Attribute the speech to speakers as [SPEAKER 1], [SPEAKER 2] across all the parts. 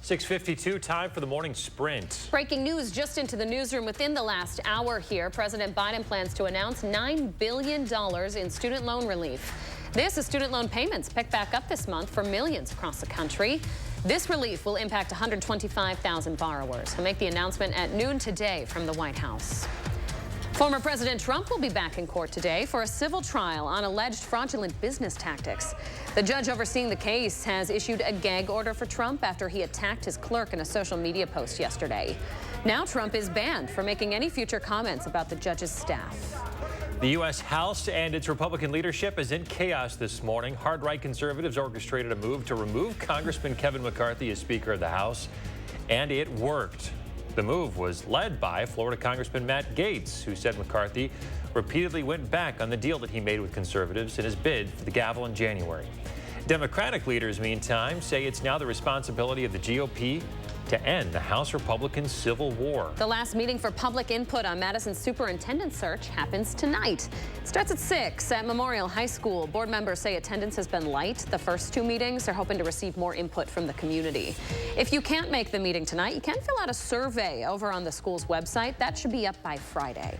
[SPEAKER 1] 6:52, time for the morning sprint.
[SPEAKER 2] Breaking news just into the newsroom within the last hour here. President Biden plans to announce $9 billion in student loan relief. This is student loan payments picked back up this month for millions across the country. This relief will impact 125,000 borrowers. He'll make the announcement at noon today from the White House. Former President Trump will be back in court today for a civil trial on alleged fraudulent business tactics. The judge overseeing the case has issued a gag order for Trump after he attacked his clerk in a social media post yesterday. Now Trump is banned from making any future comments about the judge's staff.
[SPEAKER 1] The U.S. House and its Republican leadership is in chaos this morning. Hard-right conservatives orchestrated a move to remove Congressman Kevin McCarthy as Speaker of the House, and it worked. The move was led by Florida Congressman Matt Gaetz, who said McCarthy repeatedly went back on the deal that he made with conservatives in his bid for the gavel in January. Democratic leaders, meantime, say it's now the responsibility of the GOP to end the House Republican civil war.
[SPEAKER 2] The last meeting for public input on Madison's superintendent search happens tonight. It starts at 6 at Memorial High School. Board members say attendance has been light. The first two meetings are hoping to receive more input from the community. If you can't make the meeting tonight, you can fill out a survey over on the school's website. That should be up by Friday.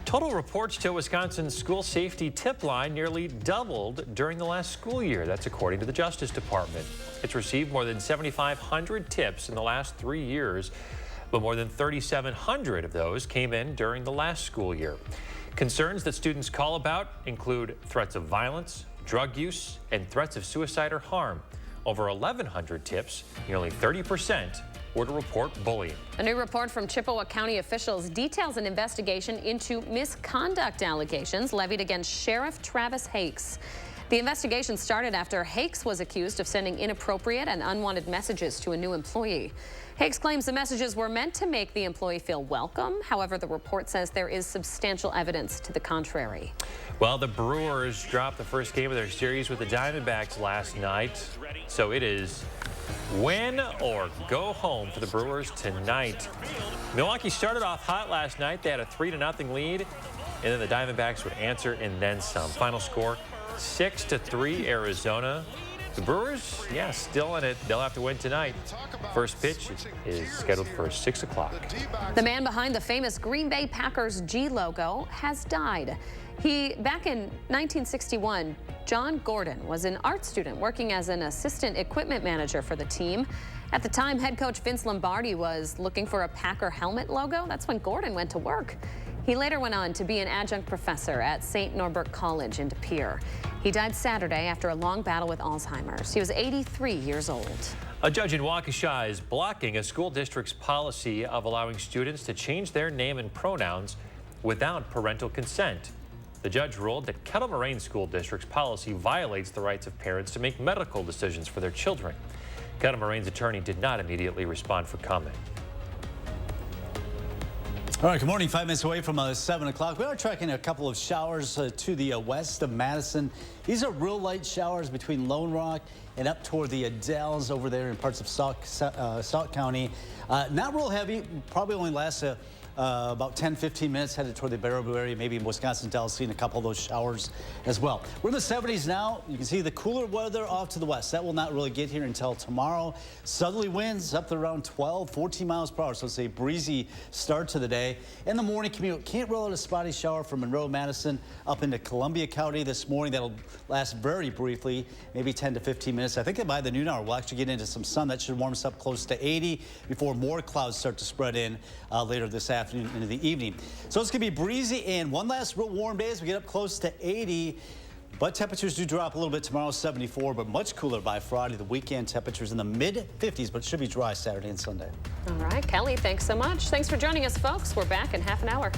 [SPEAKER 1] Total reports to Wisconsin's school safety tip line nearly doubled during the last school year. That's according to the Justice Department. It's received more than 7,500 tips in the last 3 years, but more than 3,700 of those came in during the last school year. Concerns that students call about include threats of violence, drug use, and threats of suicide or harm. Over 1,100 tips, nearly 30%, were to report bullying.
[SPEAKER 2] A new report from Chippewa County officials details an investigation into misconduct allegations levied against Sheriff Travis Hakes. The investigation started after Hakes was accused of sending inappropriate and unwanted messages to a new employee. Hakes claims the messages were meant to make the employee feel welcome. However, the report says there is substantial evidence to the contrary.
[SPEAKER 1] Well, the Brewers dropped the first game of their series with the Diamondbacks last night, so it is win or go home for the Brewers tonight. Milwaukee started off hot last night. They had a 3-0 lead, and then the Diamondbacks would answer and then some. Final score, 6-3 Arizona. The Brewers, yeah, still in it. They'll have to win tonight. First pitch is scheduled for 6 o'clock.
[SPEAKER 2] The man behind the famous Green Bay Packers G logo has died. Back in 1961, John Gordon was an art student working as an assistant equipment manager for the team. At the time, head coach Vince Lombardi was looking for a Packer helmet logo. That's when Gordon went to work. He later went on to be an adjunct professor at St. Norbert College in De Pere. He died Saturday after a long battle with Alzheimer's. He was 83 years old.
[SPEAKER 1] A judge in Waukesha is blocking a school district's policy of allowing students to change their name and pronouns without parental consent. The judge ruled that Kettle Moraine School District's policy violates the rights of parents to make medical decisions for their children. Kettle Moraine's attorney did not immediately respond for comment.
[SPEAKER 3] All right, good morning. 5 minutes away from 7 o'clock. We are tracking a couple of showers to the west of Madison. These are real light showers between Lone Rock and up toward the Dells over there in parts of Sauk County. Not real heavy, probably only lasts about 10-15 minutes headed toward the Baraboo area, maybe Wisconsin Dells, seeing a couple of those showers as well. We're in the 70s now. You can see the cooler weather off to the west. That will not really get here until tomorrow. Southerly winds up to around 12-14 miles per hour, so it's a breezy start to the day. In the morning commute, can't rule out a spotty shower from Monroe, Madison up into Columbia County this morning. That'll last very briefly, maybe 10 to 15 minutes. I think that by the noon hour, we'll actually get into some sun. That should warm us up close to 80 before more clouds start to spread in later this afternoon into the evening. So it's going to be breezy and one last real warm day as we get up close to 80. But temperatures do drop a little bit tomorrow, 74, but much cooler by Friday. The weekend temperatures in the mid-50s, but it should be dry Saturday and Sunday.
[SPEAKER 2] All right, Kelly, thanks so much. Thanks for joining us, folks. We're back in half an hour.